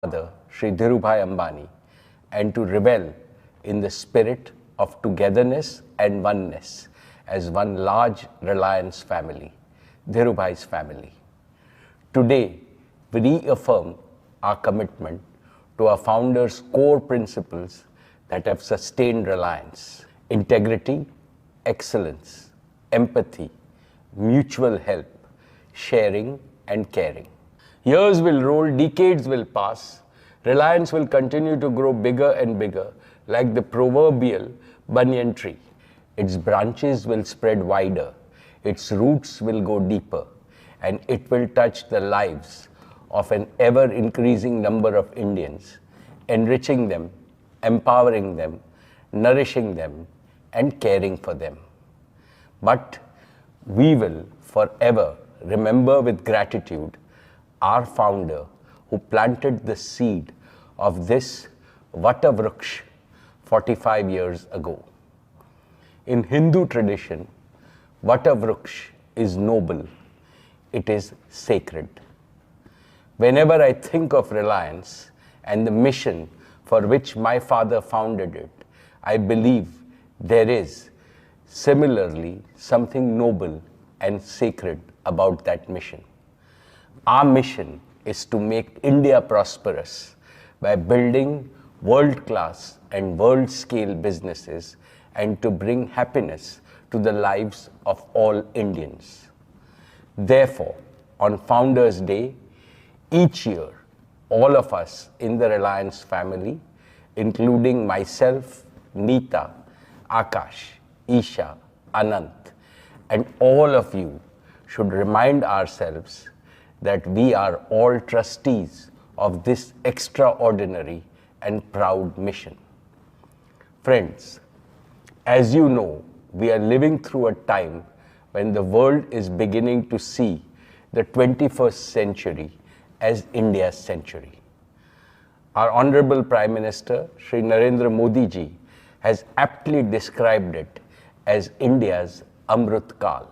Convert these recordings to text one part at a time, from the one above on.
father, Shri Dhirubhai Ambani, and to revel in the spirit of togetherness and oneness as one large Reliance family, Dhirubhai's family. Today, we reaffirm our commitment to our founder's core principles that have sustained Reliance: integrity, excellence, empathy, mutual help, sharing and caring. Years will roll, decades will pass. Reliance will continue to grow bigger and bigger, like the proverbial banyan tree. Its branches will spread wider, its roots will go deeper, and it will touch the lives of an ever-increasing number of Indians, enriching them, empowering them, nourishing them, and caring for them. But we will forever remember with gratitude our founder who planted the seed of this Vata Vruksh 45 years ago. In Hindu tradition, Vata Vruksh is noble, it is sacred. Whenever I think of Reliance and the mission for which my father founded it, I believe there is similarly something noble and sacred about that mission. Our mission is to make India prosperous by building world-class and world-scale businesses and to bring happiness to the lives of all Indians. Therefore, on Founders' Day, each year, all of us in the Reliance family, including myself, Neeta, Akash, Isha, Anant, and all of you should remind ourselves that we are all trustees of this extraordinary and proud mission. Friends, as you know, we are living through a time when the world is beginning to see the 21st century as India's century. Our Honorable Prime Minister, Shri Narendra Modi ji, has aptly described it as India's Amrit Kal.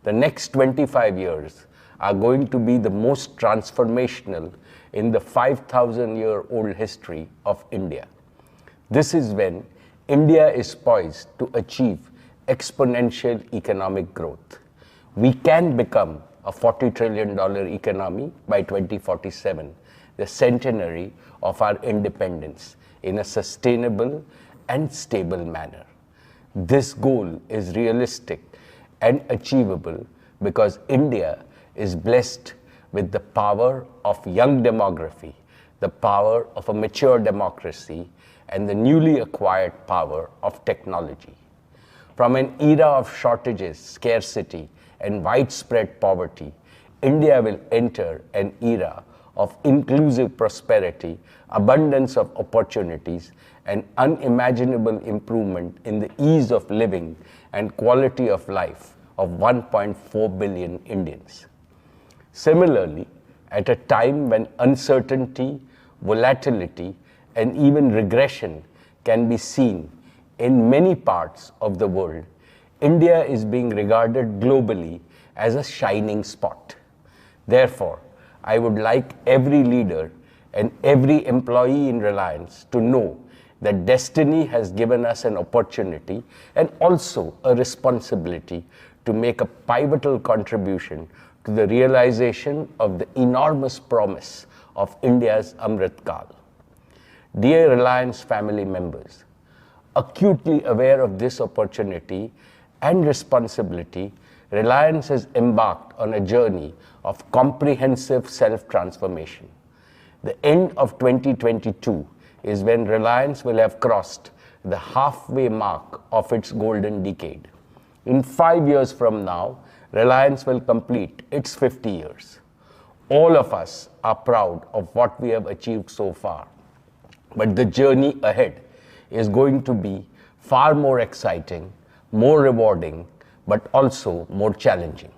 The next 25 years are going to be the most transformational in the 5,000-year-old history of India. This is when India is poised to achieve exponential economic growth. We can become a $40 trillion economy by 2047, the centenary of our independence, in a sustainable and stable manner. This goal is realistic and achievable because India is blessed with the power of young demography, the power of a mature democracy, and the newly acquired power of technology. From an era of shortages, scarcity, and widespread poverty, India will enter an era of inclusive prosperity, abundance of opportunities, and unimaginable improvement in the ease of living and quality of life of 1.4 billion Indians. Similarly, at a time when uncertainty, volatility, and even regression can be seen in many parts of the world, India is being regarded globally as a shining spot. Therefore, I would like every leader and every employee in Reliance to know that destiny has given us an opportunity and also a responsibility to make a pivotal contribution to the realization of the enormous promise of India's Amrit Kal. Dear Reliance family members, acutely aware of this opportunity and responsibility, Reliance has embarked on a journey of comprehensive self-transformation. The end of 2022 is when Reliance will have crossed the halfway mark of its golden decade. In 5 years from now, Reliance will complete its 50 years. All of us are proud of what we have achieved so far, but the journey ahead is going to be far more exciting, more rewarding, but also more challenging.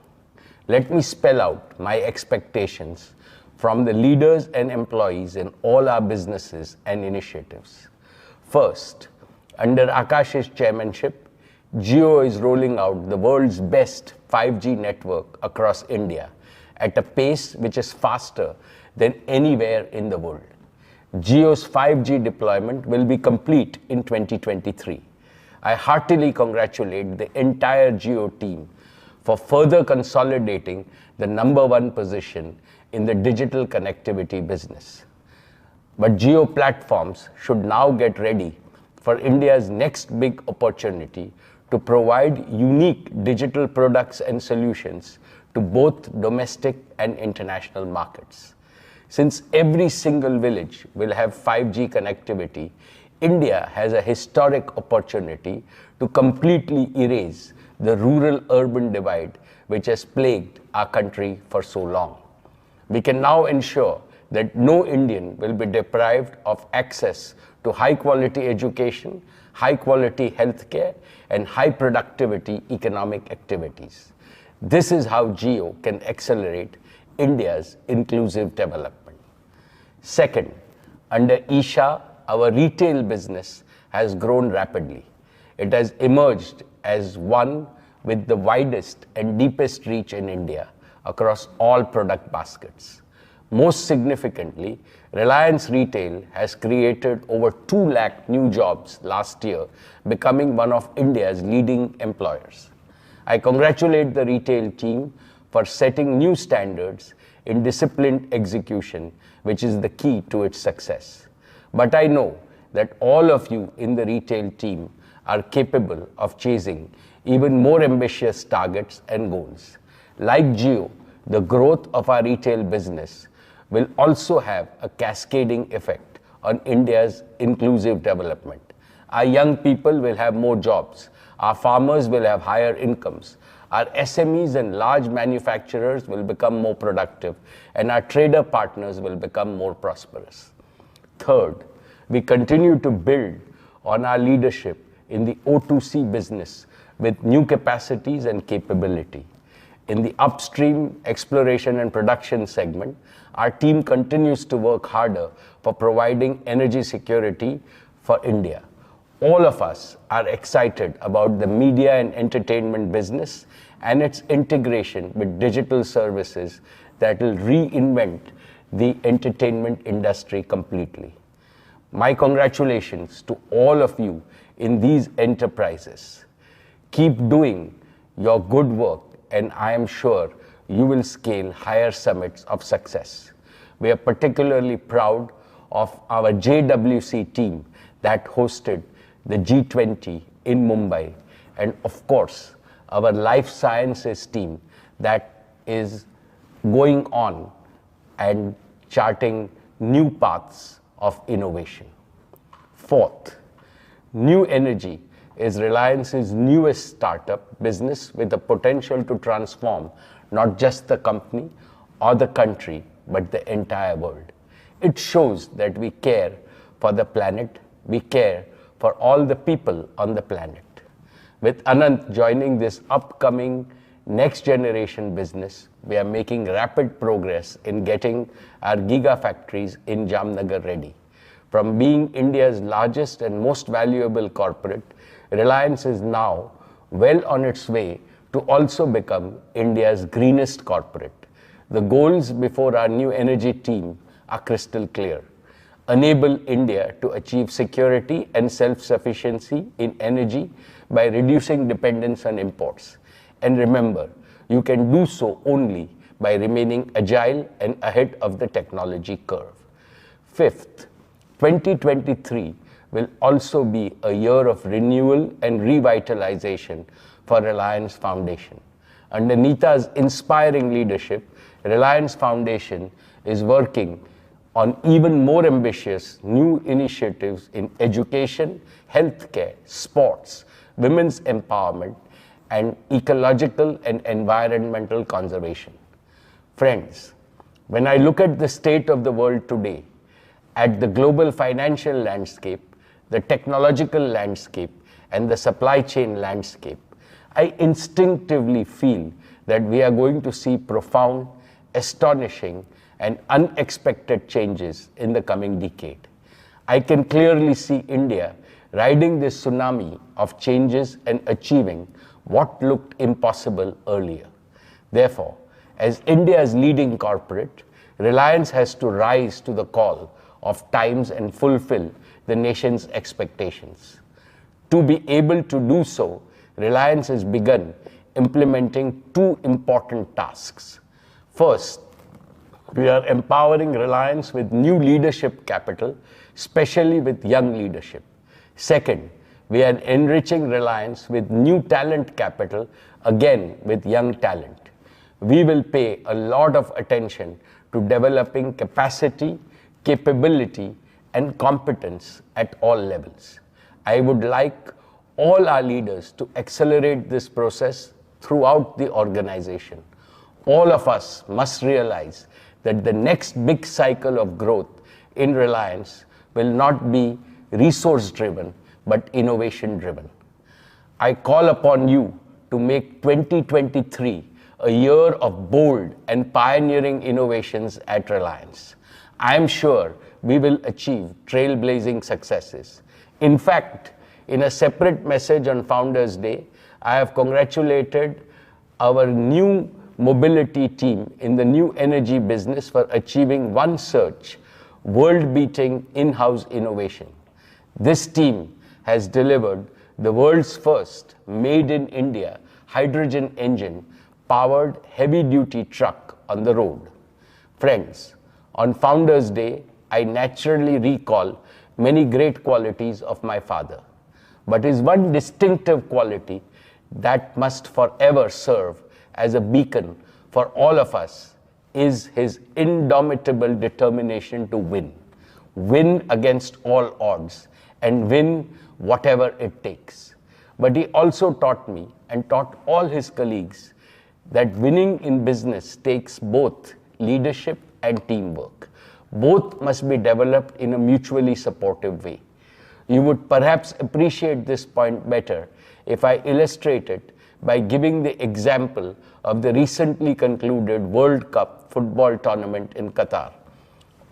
Let me spell out my expectations from the leaders and employees in all our businesses and initiatives. First, under Akash's chairmanship, Jio is rolling out the world's best 5G network across India at a pace which is faster than anywhere in the world. Jio's 5G deployment will be complete in 2023. I heartily congratulate the entire Jio team for further consolidating the #1 position in the digital connectivity business. But Jio platforms should now get ready for India's next big opportunity to provide unique digital products and solutions to both domestic and international markets. Since every single village will have 5G connectivity, India has a historic opportunity to completely erase the rural-urban divide which has plagued our country for so long. We can now ensure that no Indian will be deprived of access to high-quality education, high-quality healthcare, and high-productivity economic activities. This is how Jio can accelerate India's inclusive development. Second, under Isha, our retail business has grown rapidly. It has emerged as one with the widest and deepest reach in India across all product baskets. Most significantly, Reliance Retail has created over 2 lakh new jobs last year, becoming one of India's leading employers. I congratulate the retail team for setting new standards in disciplined execution, which is the key to its success. But I know that all of you in the retail team are capable of chasing even more ambitious targets and goals. Like Jio, the growth of our retail business will also have a cascading effect on India's inclusive development. Our young people will have more jobs, our farmers will have higher incomes, our SMEs and large manufacturers will become more productive, and our trader partners will become more prosperous. Third, we continue to build on our leadership in the O2C business with new capacities and capability. In the upstream exploration and production segment, our team continues to work harder for providing energy security for India. All of us are excited about the media and entertainment business and its integration with digital services that will reinvent the entertainment industry completely. My congratulations to all of you in these enterprises. Keep doing your good work, and I am sure you will scale higher summits of success. We are particularly proud of our JWC team that hosted the G20 in Mumbai, and of course, our life sciences team that is going on and charting new paths of innovation. Fourth, New Energy is Reliance's newest startup business with the potential to transform not just the company or the country, but the entire world. It shows that we care for the planet, we care for all the people on the planet. With Anant joining this upcoming next generation business, we are making rapid progress in getting our gigafactories in Jamnagar ready. From being India's largest and most valuable corporate, Reliance is now well on its way to also become India's greenest corporate. The goals before our new energy team are crystal clear. Enable India to achieve security and self-sufficiency in energy by reducing dependence on imports. And remember, you can do so only by remaining agile and ahead of the technology curve. Fifth, 2023 will also be a year of renewal and revitalization for Reliance Foundation. Under Neeta's inspiring leadership, Reliance Foundation is working on even more ambitious new initiatives in education, healthcare, sports, women's empowerment, and ecological and environmental conservation. Friends, when I look at the state of the world today, at the global financial landscape, the technological landscape, and the supply chain landscape, I instinctively feel that we are going to see profound, astonishing, and unexpected changes in the coming decade. I can clearly see India riding this tsunami of changes and achieving what looked impossible earlier. Therefore, as India's leading corporate, Reliance has to rise to the call of times and fulfill the nation's expectations. To be able to do so, Reliance has begun implementing two important tasks. First, we are empowering Reliance with new leadership capital, especially with young leadership. Second, we are enriching Reliance with new talent capital, again with young talent. We will pay a lot of attention to developing capacity, capability, and competence at all levels. I would like all our leaders to accelerate this process throughout the organization. All of us must realize that the next big cycle of growth in Reliance will not be resource-driven, but innovation-driven. I call upon you to make 2023 a year of bold and pioneering innovations at Reliance. I am sure we will achieve trailblazing successes. In fact, in a separate message on Founders Day, I have congratulated our new mobility team in the new energy business for achieving one search, world-beating in-house innovation. This team has delivered the world's first made-in-India hydrogen engine powered heavy-duty truck on the road. Friends, on Founders Day, I naturally recall many great qualities of my father. But his one distinctive quality that must forever serve as a beacon for all of us is his indomitable determination to win. Win against all odds and win whatever it takes. But he also taught me and taught all his colleagues that winning in business takes both leadership and teamwork. Both must be developed in a mutually supportive way. You would perhaps appreciate this point better if I illustrate it by giving the example of the recently concluded World Cup football tournament in Qatar.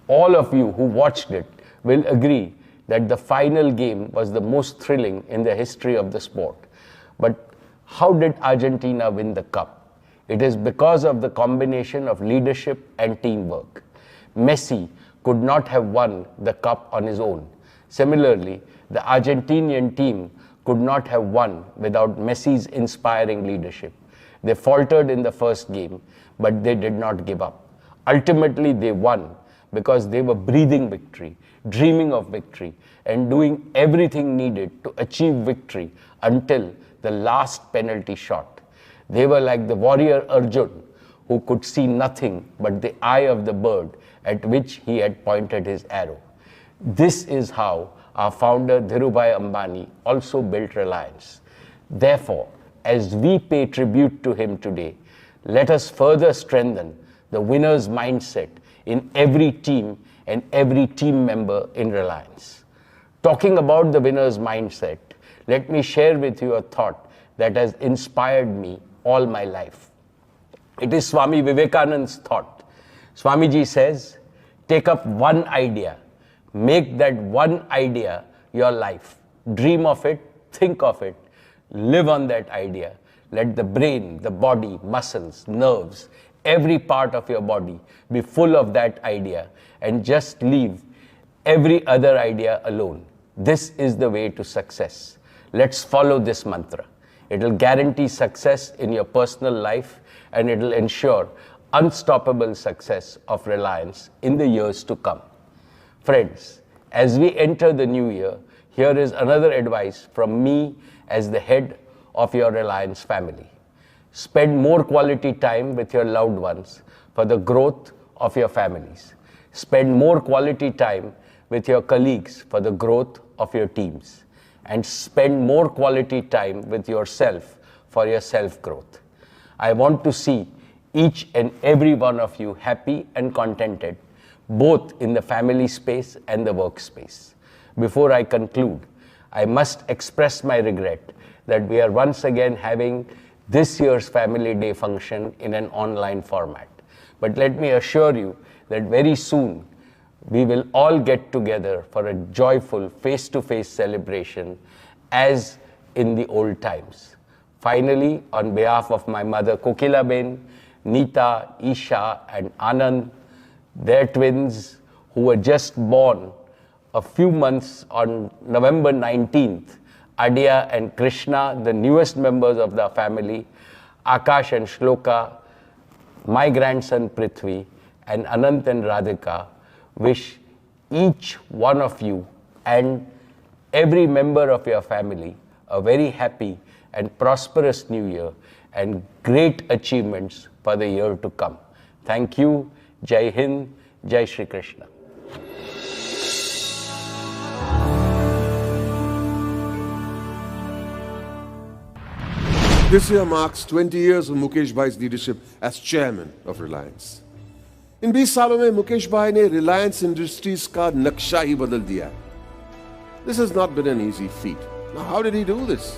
All of you who watched it will agree that the final game was the most thrilling in the history of the sport. But how did Argentina win the cup? It is because of the combination of leadership and teamwork. Messi could not have won the cup on his own. Similarly, the Argentinian team could not have won without Messi's inspiring leadership. They faltered in the first game, but they did not give up. Ultimately, they won because they were breathing victory, dreaming of victory, and doing everything needed to achieve victory until the last penalty shot. They were like the warrior Arjun, who could see nothing but the eye of the bird at which he had pointed his arrow. This is how our founder Dhirubhai Ambani also built Reliance. Therefore, as we pay tribute to him today, let us further strengthen the winner's mindset in every team and every team member in Reliance. Talking about the winner's mindset, let me share with you a thought that has inspired me all my life. It is Swami Vivekananda's thought. Swamiji says, take up one idea, make that one idea your life. Dream of it, think of it, live on that idea. Let the brain, the body, muscles, nerves, every part of your body be full of that idea and just leave every other idea alone. This is the way to success. Let's follow this mantra. It will guarantee success in your personal life and it will ensure unstoppable success of Reliance in the years to come. Friends, as we enter the new year, here is another advice from me as the head of your Reliance family. Spend more quality time with your loved ones for the growth of your families. Spend more quality time with your colleagues for the growth of your teams. And spend more quality time with yourself for your self-growth. I want to see each and every one of you happy and contented, both in the family space and the workspace. Before I conclude, I must express my regret that we are once again having this year's Family Day function in an online format. But let me assure you that very soon we will all get together for a joyful face-to-face celebration as in the old times. Finally, on behalf of my mother Kokila Ben, Neeta, Isha and Anand, their twins, who were just born a few months on November 19th, Adya and Krishna, the newest members of the family, Akash and Shloka, my grandson Prithvi, and Anant and Radhika, wish each one of you and every member of your family a very happy and prosperous new year and great achievements for the year to come. Thank you. Jai Hind, Jai Shri Krishna. This year marks 20 years of Mukesh Bhai's leadership as chairman of Reliance. इन 20 सालों में मुकेश भाई ने Reliance Industries का नक्शा ही बदल दिया. This has not been an easy feat. Now, how did he do this?